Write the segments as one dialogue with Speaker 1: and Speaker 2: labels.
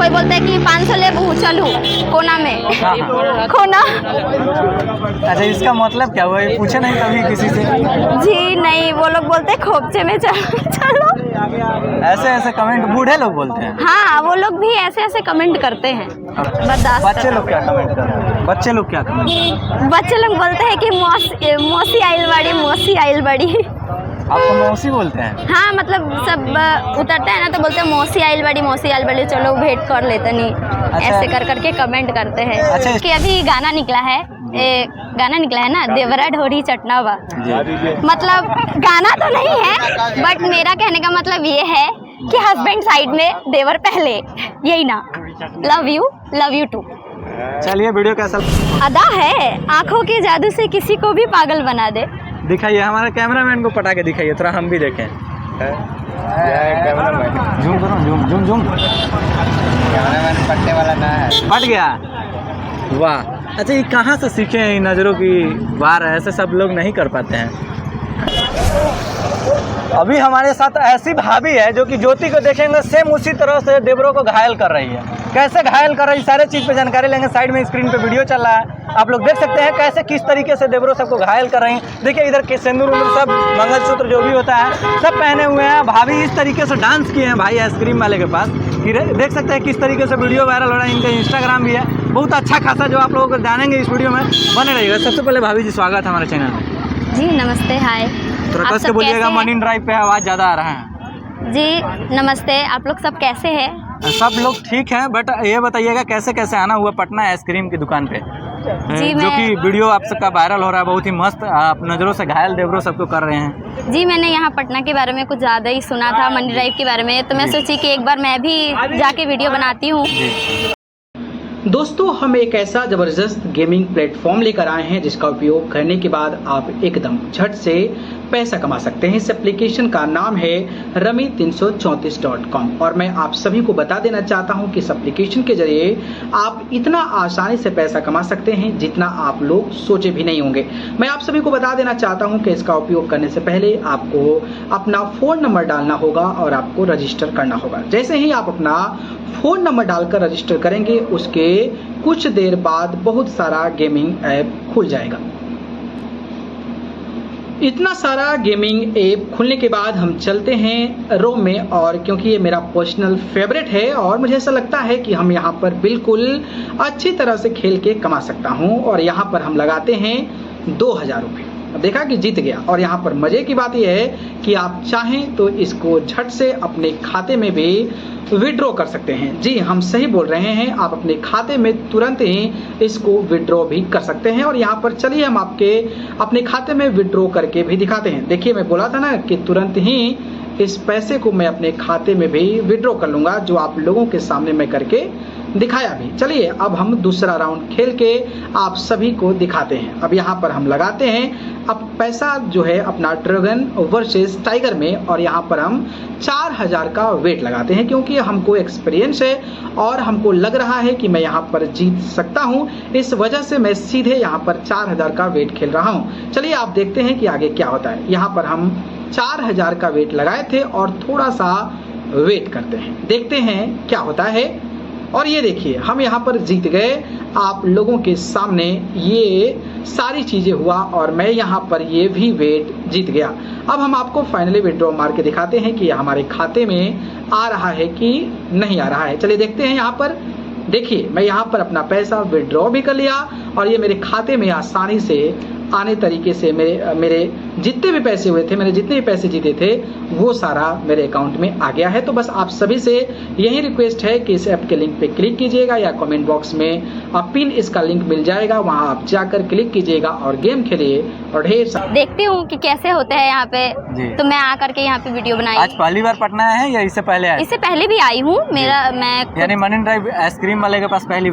Speaker 1: कोई बोलता है कि 500 ले चलूँ कोना में।
Speaker 2: हाँ।
Speaker 1: कोना।
Speaker 2: अच्छा, इसका मतलब क्या हुआ? ये पूछे नहीं कभी किसी से?
Speaker 1: जी नहीं, वो लोग बोलते हैं खोपचे में चलो।
Speaker 2: ऐसे ऐसे कमेंट बूढ़े लोग बोलते हैं?
Speaker 1: हाँ, वो लोग भी ऐसे ऐसे कमेंट करते हैं। बर्दाश्त।
Speaker 2: बच्चे लोग क्या कमेंट कर रहे हैं? बच्चे लोग क्या कमेंट कर रहे हैं?
Speaker 1: बच्चे लोग बोलते हैं कि मौसी आइल बड़ी, मौसी आइल बड़ी।
Speaker 2: आपको मौसी बोलते हैं?
Speaker 1: हाँ, मतलब सब उतरते हैं ना तो बोलते हैं मौसी आइल बड़ी, मौसी आइल बड़ी, चलो भेंट कर लेते नहीं।
Speaker 2: अच्छा।
Speaker 1: ऐसे कर करके कमेंट करते हैं।
Speaker 2: अच्छा।
Speaker 1: कि अभी गाना निकला है ना, देवरा ढोरी चटनावा। मतलब गाना तो नहीं है, बट मेरा कहने का मतलब ये है कि हस्बैंड साइड में, देवर पहले, यही ना। Love you too.
Speaker 2: चलिए, वीडियो कैसा?
Speaker 1: अदा है, आंखों के जादू से किसी को भी पागल बना दे।
Speaker 2: दिखाइए, हमारे कैमरामैन को पटा के दिखाइए, थोड़ा हम भी देखें। झूम करो, झूम।
Speaker 3: कैमरामैन पटने वाला ना है।
Speaker 2: फट गया। वाह। अच्छा, ये कहाँ से सीखे हैं इन नज़रों की वार? ऐसे सब लोग नहीं कर पाते हैं। अभी हमारे साथ ऐसी भाभी है जो कि ज्योति को देखेंगे सेम उसी तरह से देवरों को घायल कर रही है। कैसे घायल कर रही है, सारे चीज़ पे जानकारी लेंगे। साइड में स्क्रीन पे वीडियो चल रहा है, आप लोग देख सकते हैं कैसे किस तरीके से देवरों सबको घायल कर रही हैं। देखिए, इधर के सिंदूर सब, मंगलसूत्र जो भी होता है सब पहने हुए हैं। भाभी इस तरीके से डांस किए हैं भाई आइसक्रीम वाले के पास। देख सकते हैं किस तरीके से वीडियो वायरल हो रहा है। इनका इंस्टाग्राम भी है, बहुत अच्छा खासा, जो आप लोगों को जानेंगे इस वीडियो में, बने रहिएगा। सबसे पहले भाभी जी, स्वागत है हमारे चैनल में।
Speaker 1: जी नमस्ते, हाय।
Speaker 2: थोड़ा कस के बोलिएगा, मरीन ड्राइव पे आवाज़ ज़्यादा आ रहा है।
Speaker 1: जी नमस्ते, आप लोग सब कैसे हैं?
Speaker 2: सब लोग ठीक हैं, बट ये बताइएगा कैसे कैसे आना हुआ पटना आइसक्रीम की दुकान पे?
Speaker 1: जी,
Speaker 2: जो कि वीडियो आप सबका वायरल हो रहा है, बहुत ही मस्त, आप नज़रों से घायल देवरों सबको कर रहे हैं।
Speaker 1: जी, मैंने यहाँ पटना के बारे में कुछ ज़्यादा ही सुना था, मनी ड्राइव के बारे में, तो मैं सोची कि एक बार मैं भी जाके वीडियो बनाती हूँ।
Speaker 4: दोस्तों, हम एक ऐसा ज़बरदस्त गेमिंग प्लेटफॉर्म लेकर आए हैं जिसका उपयोग करने के बाद आप एकदम झट से पैसा कमा सकते हैं। इस एप्लीकेशन का नाम है rummy334.com और मैं आप सभी को बता देना चाहता हूं कि इस एप्लीकेशन के जरिए आप इतना आसानी से पैसा कमा सकते हैं जितना आप लोग सोचे भी नहीं होंगे। मैं आप सभी को बता देना चाहता हूं कि इसका उपयोग करने से पहले आपको अपना फ़ोन नंबर डालना होगा और आपको रजिस्टर करना होगा। जैसे ही आप अपना फ़ोन नंबर डालकर रजिस्टर करेंगे, उसके कुछ देर बाद बहुत सारा गेमिंग ऐप खुल जाएगा। इतना सारा गेमिंग ऐप खुलने के बाद हम चलते हैं रोम में, और क्योंकि ये मेरा पर्सनल फेवरेट है और मुझे ऐसा लगता है कि हम यहाँ पर बिल्कुल अच्छी तरह से खेल के कमा सकता हूँ, और यहाँ पर हम लगाते हैं 2000 रुपये। देखा कि जीत गया। और यहाँ पर मज़े की बात यह है कि आप चाहें तो इसको झट से अपने खाते में भी विड्रॉ कर सकते हैं। जी, हम सही बोल रहे हैं, आप अपने खाते में तुरंत ही इसको विड्रॉ भी कर सकते हैं। और यहाँ पर चलिए हम अपने खाते में विड्रॉ करके भी दिखाते हैं। देखिए, मैं बोला था ना कि तुरंत ही इस पैसे को मैं अपने खाते में भी विड्रॉ कर लूँगा, जो आप लोगों के सामने मैं करके दिखाया भी। चलिए अब हम दूसरा राउंड खेल के आप सभी को दिखाते हैं। अब यहाँ पर हम लगाते हैं अब पैसा जो है अपना ड्रैगन वर्सेस टाइगर में, और यहाँ पर हम 4000 का वेट लगाते हैं क्योंकि हमको एक्सपीरियंस है और हमको लग रहा है कि मैं यहाँ पर जीत सकता हूँ। इस वजह से मैं सीधे यहाँ पर 4000 का वेट खेल रहा हूँ। चलिए आप देखते हैं कि आगे क्या होता है। यहाँ पर हम 4000 का वेट लगाए थे और थोड़ा सा वेट करते हैं, देखते हैं क्या होता है। और ये देखिए, हम यहाँ पर जीत गए। आप लोगों के सामने ये सारी चीज़ें हुआ और मैं यहाँ पर ये भी वेट जीत गया। अब हम आपको फाइनली विड्रॉ मार के दिखाते हैं कि हमारे खाते में आ रहा है कि नहीं आ रहा है। चलिए देखते हैं। यहाँ पर देखिए, मैं यहाँ पर अपना पैसा विड्रॉ भी कर लिया और ये मेरे खाते में आसानी से आने तरीके से मेरे जितने भी पैसे हुए थे, मैंने जितने भी पैसे जीते थे, वो सारा मेरे अकाउंट में आ गया है। तो बस आप सभी से यही रिक्वेस्ट है कि इस ऐप के लिंक पे क्लिक कीजिएगा या कमेंट बॉक्स में पिन इसका लिंक मिल जाएगा, वहां आप जाकर क्लिक कीजिएगा और गेम खेलिए और ढेर सारा।
Speaker 1: देखती हूँ कि कैसे होते हैं यहाँ पे, तो मैं आकर के यहाँ पे वीडियो बनाई।
Speaker 2: आज पहली बार पटना है या इससे पहले आए?
Speaker 1: इससे पहले भी आई हूँ। मैं
Speaker 2: यानी मरीन ड्राइव आइसक्रीम वाले के पास पहली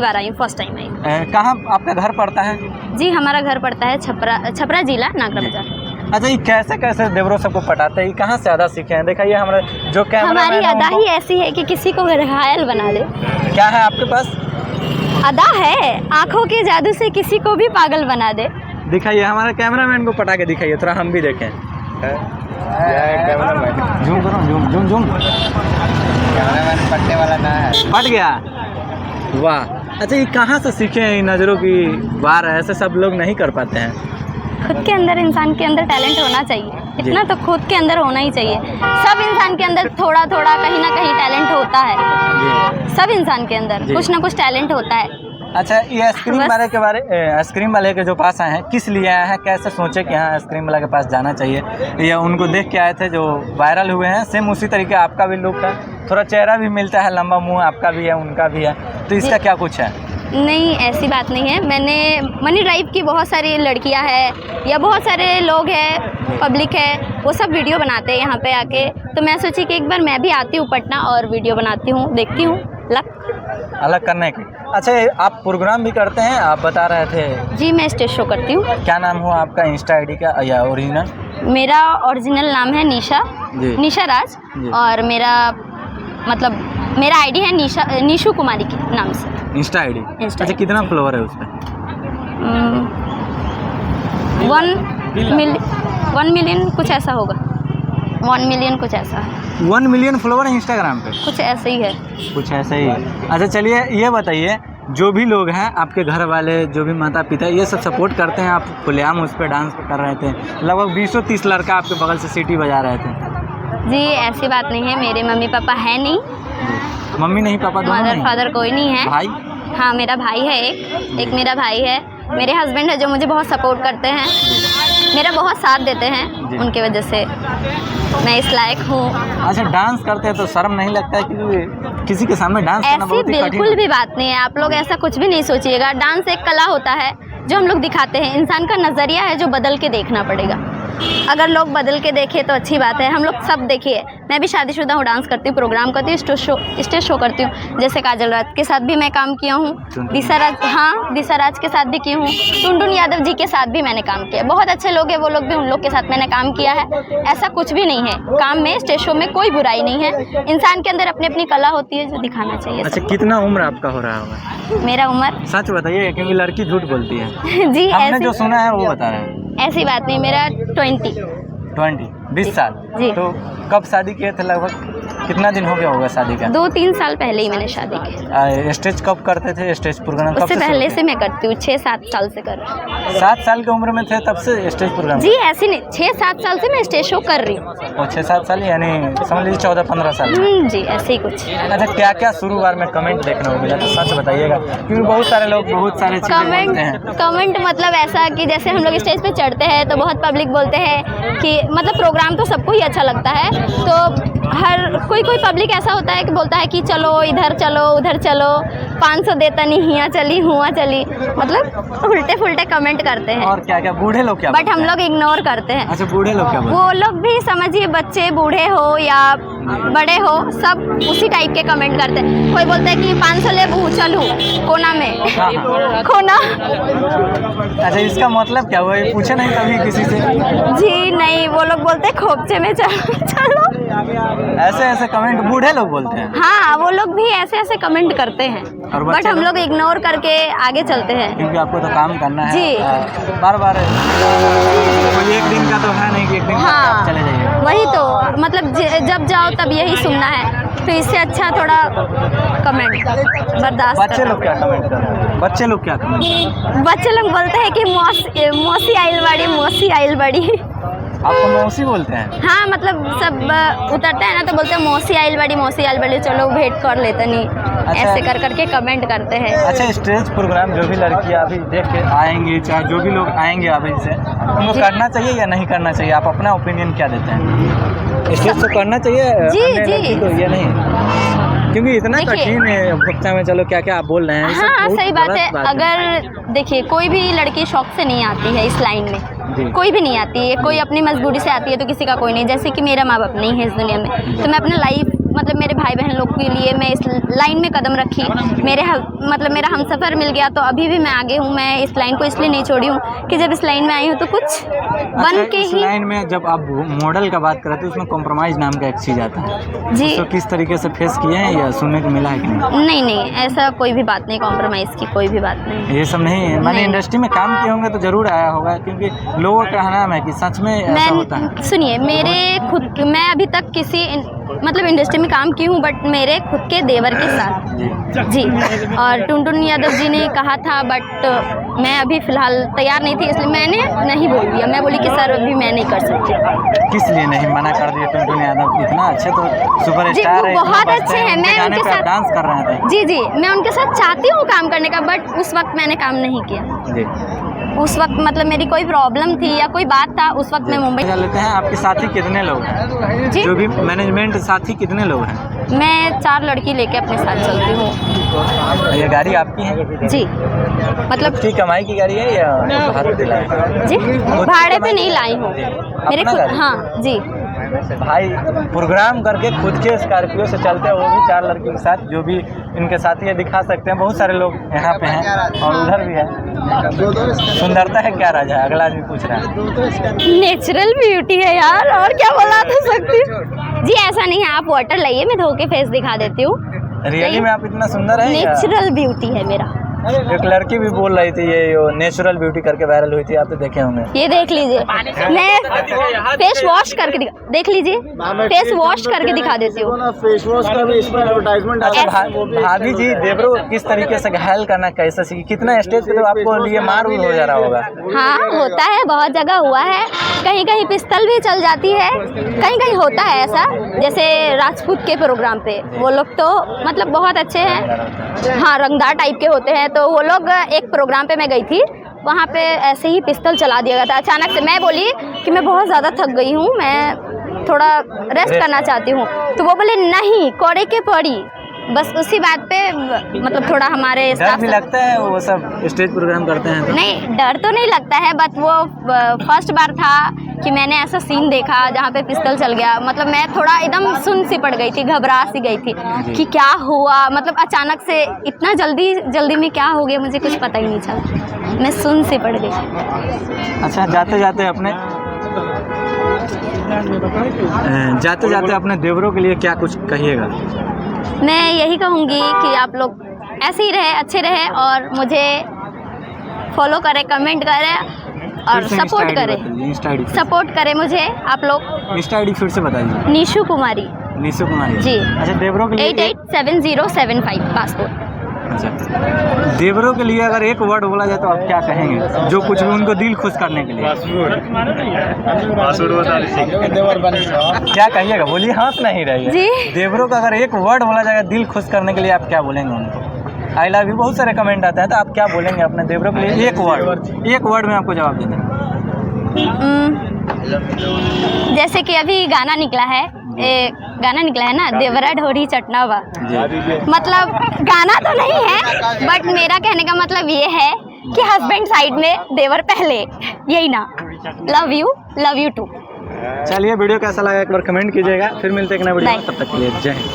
Speaker 2: बार
Speaker 1: आई हूँ, फर्स्ट टाइम आई।
Speaker 2: कहाँ आपका घर पड़ता है?
Speaker 1: जी, हमारा घर पड़ता है छपरा जिला, नागरा बाजार।
Speaker 2: अच्छा, ये कैसे कैसे देवरों सबको पटाते हैं? कहाँ से अदा सीखे हैं? देखिए, हमारे जो कैमरा,
Speaker 1: हमारी अदा ही ऐसी है कि किसी को घायल बना दे।
Speaker 2: क्या है आपके पास?
Speaker 1: अदा है, आंखों के जादू से किसी को भी पागल बना दे।
Speaker 2: दिखाइए, हमारे कैमरामैन को पटा के दिखाइए, थोड़ा हम भी देखें। जूम करो, जूम जूम जूम।
Speaker 3: कैमरामैन पट्टे वाला ना है।
Speaker 2: फट गया। वाह, अच्छा ये कहाँ से सीखे हैं इन नज़रों की वार? ऐसे सब लोग नहीं कर पाते हैं।
Speaker 1: खुद के अंदर, इंसान के अंदर टैलेंट होना चाहिए, इतना तो खुद के अंदर होना ही चाहिए। सब इंसान के अंदर थोड़ा थोड़ा कहीं ना कहीं टैलेंट होता है।
Speaker 2: जी।
Speaker 1: सब इंसान के अंदर
Speaker 2: जी।
Speaker 1: कुछ ना कुछ टैलेंट होता है।
Speaker 2: अच्छा, ये आइसक्रीम
Speaker 1: बस।
Speaker 2: वाले के बारे, आइसक्रीम वाले के जो पास आए हैं, किस लिए आए हैं? कैसे सोचे कि हाँ आइसक्रीम वाला के पास जाना चाहिए? या उनको देख के आए थे जो वायरल हुए हैं? सेम उसी तरीके आपका भी लुक है, थोड़ा चेहरा भी मिलता है, लंबा मुंह आपका भी है, उनका भी है, तो इसका
Speaker 1: जी।
Speaker 2: क्या कुछ है?
Speaker 1: नहीं, ऐसी बात नहीं है। मैंने मनी ड्राइव की बहुत सारी लड़कियां हैं या बहुत सारे लोग हैं, पब्लिक है, वो सब वीडियो बनाते हैं यहाँ पे आके, तो मैं सोची कि एक बार मैं भी आती हूँ पटना और वीडियो बनाती हूँ, देखती हूँ लक
Speaker 2: अलग करने की। अच्छा, आप प्रोग्राम भी करते हैं, आप बता रहे थे।
Speaker 1: जी, मैं स्टेज शो करती हूँ।
Speaker 2: क्या नाम हुआ आपका इंस्टा आईडी का या ओरिजिनल?
Speaker 1: मेरा ओरिजिनल नाम है निशा,
Speaker 2: जी।
Speaker 1: निशा राज,
Speaker 2: जी।
Speaker 1: और मेरा आईडी है निशु कुमारी के नाम से,
Speaker 2: इंस्टा आईडी।
Speaker 1: इंस्टा
Speaker 2: अच्छा, कितना फॉलोवर है उस पर?
Speaker 1: 1 मिलियन कुछ ऐसा होगा, 1 मिलियन कुछ ऐसा है,
Speaker 2: 1 मिलियन फॉलोवर है इंस्टाग्राम पे?
Speaker 1: कुछ ऐसे ही है।
Speaker 2: कुछ ऐसा ही है। अच्छा चलिए, ये बताइए, जो भी लोग हैं आपके घर वाले, जो भी माता पिता, ये सब सपोर्ट करते हैं? आप खुलेआम उस पर डांस कर रहे थे, लगभग 20-30 लड़का आपके बगल से सीटी बजा रहे थे।
Speaker 1: जी, ऐसी बात नहीं है, मेरे मम्मी पापा है नहीं,
Speaker 2: मम्मी नहीं, पापा दोनों
Speaker 1: मदर
Speaker 2: नहीं?
Speaker 1: फादर कोई नहीं है।
Speaker 2: भाई?
Speaker 1: हाँ, मेरा भाई है, एक मेरा भाई है, मेरे हस्बैंड है जो मुझे बहुत सपोर्ट करते हैं, मेरा बहुत साथ देते हैं,
Speaker 2: जी।
Speaker 1: उनके वजह से मैं इस लायक हूँ।
Speaker 2: अच्छा, डांस करते हैं तो शर्म नहीं लगता है कि किसी के सामने डांस करना
Speaker 1: ऐसी
Speaker 2: बहुत ही कठिन
Speaker 1: बिल्कुल
Speaker 2: है?
Speaker 1: भी बात नहीं है, आप लोग ऐसा कुछ भी नहीं सोचिएगा। डांस एक कला होता है जो हम लोग दिखाते हैं, इंसान का नज़रिया है जो बदल के देखना पड़ेगा। अगर लोग बदल के देखें तो अच्छी बात है। हम लोग सब देखिए, मैं भी शादीशुदा हूँ, डांस करती हूँ, प्रोग्राम करती हूँ, स्टेज शो करती हूँ, जैसे काजल राज के साथ भी मैं काम किया हूँ, दिशा राज के साथ भी की हूँ, टुनटुन यादव जी के साथ भी मैंने काम किया। बहुत अच्छे लोग हैं वो लोग भी, उन लोग के साथ मैंने काम किया है। ऐसा कुछ भी नहीं है, काम में, स्टेज शो में कोई बुराई नहीं है। इंसान के अंदर अपनी अपनी कला होती है जो दिखाना चाहिए।
Speaker 2: अच्छा, कितना उम्र आपका हो रहा होगा?
Speaker 1: मेरा उम्र
Speaker 2: सच बताइए, क्योंकि लड़की झूठ बोलती है।
Speaker 1: जी,
Speaker 2: हमने जो सुना है वो बता रहे हैं।
Speaker 1: ऐसी बात नहीं, मेरा
Speaker 2: 20 साल।
Speaker 1: जी।
Speaker 2: तो कब शादी किए थे? लगभग कितना दिन हो गया होगा शादी का?
Speaker 1: 2-3 साल पहले ही मैंने शादी की।
Speaker 2: स्टेज कब करते थे? स्टेज प्रोग्राम कब
Speaker 1: उससे
Speaker 2: से
Speaker 1: पहले
Speaker 2: शुरू
Speaker 1: से मैं करती हूँ, 6-7 साल से कर रही हूँ।
Speaker 2: किए? 7 साल की उम्र में थे तब से स्टेज प्रोग्राम?
Speaker 1: जी, ऐसी नहीं, 6-7 साल से मैं स्टेज शो कर रही हूँ।
Speaker 2: और 6-7 साल यानी समझ लीजिए 14-15 साल।
Speaker 1: जी, ऐसे ही कुछ।
Speaker 2: अच्छा, क्या क्या शुरुआत में कमेंट देखने को मिला? तो सच बताइएगा, क्योंकि बहुत सारे लोग बहुत सारे चीज़ें बोलते हैं।
Speaker 1: कमेंट मतलब ऐसा कि जैसे हम लोग स्टेज पे चढ़ते हैं तो बहुत पब्लिक बोलते हैं कि मतलब प्रोग्राम तो सबको ही अच्छा लगता है, तो हर कोई पब्लिक ऐसा होता है कि बोलता है कि चलो इधर चलो उधर चलो, 500 देता नहीं, हिया चली हुआ चली, मतलब उल्टे फुल्टे कमेंट करते हैं।
Speaker 2: और क्या क्या बूढ़े लोग क्या
Speaker 1: बट
Speaker 2: बोलते
Speaker 1: हम
Speaker 2: हैं?
Speaker 1: लोग इग्नोर करते हैं।
Speaker 2: अच्छा, बूढ़े लोग क्या बोलते हैं?
Speaker 1: वो लोग भी समझिए, बच्चे बूढ़े हो या बड़े हो, सब उसी टाइप के कमेंट करते हैं। कोई बोलता है कि 500 ले बहू चलू कोना में,
Speaker 2: हाँ, हाँ।
Speaker 1: कोना।
Speaker 2: अच्छा, इसका मतलब क्या हुआ? ये पूछे नहीं कभी किसी से?
Speaker 1: जी नहीं, वो लोग बोलते हैं खोपचे में चलो।
Speaker 2: ऐसे कमेंट बूढ़े लोग बोलते हैं?
Speaker 1: हाँ, वो लोग भी ऐसे कमेंट करते हैं,
Speaker 2: और
Speaker 1: बट
Speaker 2: बच्चे
Speaker 1: हम
Speaker 2: लोग?
Speaker 1: लोग इग्नोर करके आगे चलते हैं।
Speaker 2: क्योंकि आपको तो काम करना है।
Speaker 1: जी।
Speaker 2: बार बार कोई एक दिन का तो है नहीं कि एक दिन
Speaker 1: हाँ,
Speaker 2: आप चले जाइए।
Speaker 1: वही तो मतलब जब जाओ तब यही सुनना है, तो इससे अच्छा थोड़ा कमेंट बर्दाश्त
Speaker 2: बच्चे
Speaker 1: करना।
Speaker 2: लोग क्या कमेंट कर रहे हैं? बच्चे लोग क्या कमेंट?
Speaker 1: बच्चे लोग बोलते हैं कि मौसी आइल बड़ी, मौसी आइल बड़ी।
Speaker 2: आपको मौसी बोलते हैं?
Speaker 1: हाँ, मतलब सब उतरते हैं ना तो बोलते हैं मौसी आइल बड़ी, मौसी आइल बड़ी, चलो भेंट कर लेते नहीं।
Speaker 2: अच्छा।
Speaker 1: ऐसे कर करके कमेंट करते हैं।
Speaker 2: अच्छा, स्टेज प्रोग्राम जो भी लड़कियां अभी देख के आएंगी, चाहे जो भी लोग आएंगे अभी से, उनको
Speaker 1: जी।
Speaker 2: करना चाहिए या नहीं करना चाहिए? आप अपना ओपिनियन क्या देते हैं? स्टेज तो करना चाहिए?
Speaker 1: जी,
Speaker 2: अन्य
Speaker 1: जी।
Speaker 2: लड़की को ये नहीं, क्योंकि इतना
Speaker 1: देखिए।
Speaker 2: कठिन है बच्चा में। चलो क्या क्या आप बोल रहे हैं, ये सब
Speaker 1: हाँ,
Speaker 2: बहुत
Speaker 1: सही बात
Speaker 2: गलत
Speaker 1: है। अगर देखिए, कोई भी लड़की शौक से नहीं आती है इस लाइन में,
Speaker 2: जी।
Speaker 1: कोई भी नहीं आती है, कोई अपनी मजबूरी से आती है, तो किसी का कोई नहीं। जैसे कि मेरा माँ बाप नहीं है इस दुनिया में, तो मैं अपना लाइफ मतलब मेरे भाई बहन लोग के लिए मैं इस लाइन में कदम रखी, मतलब मेरा हमसफ़र मिल गया, तो अभी भी मैं आगे हूँ। मैं इस लाइन को इसलिए नहीं छोड़ी हूँ कि जब इस लाइन में आई हूँ तो कुछ बन के
Speaker 2: इस
Speaker 1: ही।
Speaker 2: लाइन में जब आप मॉडल का बात करते हैं उसमें कॉम्प्रोमाइज़ नाम का एक चीज़ आता है
Speaker 1: जी
Speaker 2: तो किस तरीके से फेस किए हैं या सुनने को मिला है कि नहीं?
Speaker 1: नहीं, ऐसा कोई भी बात नहीं, कॉम्प्रोमाइज़ की कोई भी बात नहीं।
Speaker 2: ये सब नहीं है। मैंने
Speaker 1: नहीं।
Speaker 2: इंडस्ट्री में काम किए होंगे तो जरूर आया होगा, क्योंकि लोगों का कहना है कि सच में ऐसा होता है।
Speaker 1: मैं सुनिए, मैं अभी तक किसी मतलब इंडस्ट्री में काम की हूँ, बट मेरे खुद के देवर के साथ जी। और टुनटुन यादव जी ने कहा था, बट मैं अभी फ़िलहाल तैयार नहीं थी, इसलिए मैंने नहीं बोल दिया। मैं बोली कि सर अभी मैं नहीं कर सकती।
Speaker 2: किस लिए नहीं मना कर दिया? टुनटुन यादव इतना अच्छे तो सुपरस्टार है,
Speaker 1: बहुत अच्छे हैं। मैं उनके साथ
Speaker 2: डांस कर रहे थे।
Speaker 1: जी, मैं उनके साथ चाहती हूँ काम करने का, बट उस वक्त मैंने काम नहीं किया
Speaker 2: जी।
Speaker 1: उस वक्त मतलब मेरी कोई प्रॉब्लम थी या कोई बात था, उस वक्त मैं मुंबई।
Speaker 2: लेते हैं। आपके साथी कितने लोग हैं?
Speaker 1: जी,
Speaker 2: जो भी मैनेजमेंट साथी कितने लोग हैं?
Speaker 1: मैं 4 लड़की लेके अपने साथ चलती हूँ।
Speaker 2: ये गाड़ी आपकी है?
Speaker 1: जी, मतलब
Speaker 2: की कमाई की गाड़ी है या भाड़े पे लाई है?
Speaker 1: जी, भाड़े पे नहीं लाई हूँ, मेरे
Speaker 2: अपना
Speaker 1: खुद।
Speaker 2: गाड़ी?
Speaker 1: हाँ जी,
Speaker 2: भाई प्रोग्राम करके खुद के स्कॉर्पियो से चलते हैं, वो भी 4 लड़कियों के साथ। जो भी इनके साथी है दिखा सकते हैं। बहुत सारे लोग यहाँ पे हैं और उधर भी है। सुंदरता है क्या राजा? अगला आदमी पूछ रहा है।
Speaker 1: नेचुरल ब्यूटी है यार, और क्या बोला तो सकती हूँ जी। ऐसा नहीं है, आप वाटर लाइए, मैं धो के फेस दिखा देती हूँ।
Speaker 2: रियली में आप इतना सुंदर है?
Speaker 1: नेचुरल ब्यूटी है मेरा।
Speaker 2: एक लड़की भी बोल रही थी ये नेचुरल ब्यूटी करके वायरल हुई थी, आप तो देखे होंगे।
Speaker 1: ये देख लीजिए, मैं फेस वॉश करके देख लीजिए, फेस वॉश करके दिखा देती हूँ।
Speaker 3: फेस वॉश का भी इसमें एडवर्टाइजमेंट
Speaker 2: अच्छा भाभी जी, देवरो किस तरीके से घायल करना कैसे सीखी? कितना स्टेज पे तो आपको लिए मार हो जा रहा होगा?
Speaker 1: हाँ, होता है, बहुत जगह हुआ है। कहीं कहीं पिस्तल भी चल जाती है, कहीं कहीं होता है ऐसा। जैसे राजपूत के प्रोग्राम पे वो लोग तो मतलब बहुत अच्छे हैं, हाँ, रंगदार टाइप के होते हैं। तो वो लोग एक प्रोग्राम पे मैं गई थी, वहाँ पे ऐसे ही पिस्तल चला दिया गया था अचानक से। मैं बोली कि मैं बहुत ज़्यादा थक गई हूँ, मैं थोड़ा रेस्ट करना चाहती हूँ। तो वो बोले नहीं, कोड़े के पड़ी। बस उसी बात पे मतलब थोड़ा हमारे
Speaker 2: डर भी लगता है वो सब स्टेज प्रोग्राम करते हैं तो?
Speaker 1: नहीं, डर तो नहीं लगता है, बट वो फर्स्ट बार था कि मैंने ऐसा सीन देखा जहाँ पे पिस्तल चल गया। मतलब मैं थोड़ा एकदम सुन सी पड़ गई थी, घबरा सी गई थी कि क्या हुआ। मतलब अचानक से इतना जल्दी में क्या हो गया, मुझे कुछ पता ही नहीं चला, मैं सुन सी पड़ गई।
Speaker 2: अच्छा, जाते जाते अपने देवरों के लिए क्या कुछ कहिएगा?
Speaker 1: मैं यही कहूँगी कि आप लोग ऐसे ही रहे, अच्छे रहे, और मुझे फॉलो करें, कमेंट करें और सपोर्ट करें। सपोर्ट करें मुझे आप लोग।
Speaker 2: इंस्टा आईडी फिर से बताइए।
Speaker 1: निशु कुमारी
Speaker 2: जी। अच्छा, देवरों के लिए
Speaker 1: 887075 पासपोर्ट।
Speaker 2: अच्छा, देवरों के लिए अगर एक वर्ड बोला जाए तो आप क्या कहेंगे, जो कुछ भी उनको दिल खुश करने के लिए? क्या कहिएगा? बोलिए, हाथ नहीं रही
Speaker 1: जी।
Speaker 2: देवरों का अगर एक वर्ड बोला जाएगा दिल खुश करने के लिए, आप क्या बोलेंगे उनको? आई लव यू बहुत सारे कमेंट आते हैं, तो आप क्या बोलेंगे अपने देवरों के लिए? एक वर्ड में आपको जवाब दे दें।
Speaker 1: जैसे कि अभी गाना निकला है ना, देवरा ढोरी चटनावा। मतलब गाना तो नहीं है, बट मेरा कहने का मतलब ये है कि हस्बैंड साइड में, देवर पहले, यही ना। Love you too.
Speaker 2: चलिए, वीडियो कैसा लगा एक बार कमेंट कीजिएगा। फिर मिलते हैं एक नए वीडियो में, तब तक के लिए जय हिंद।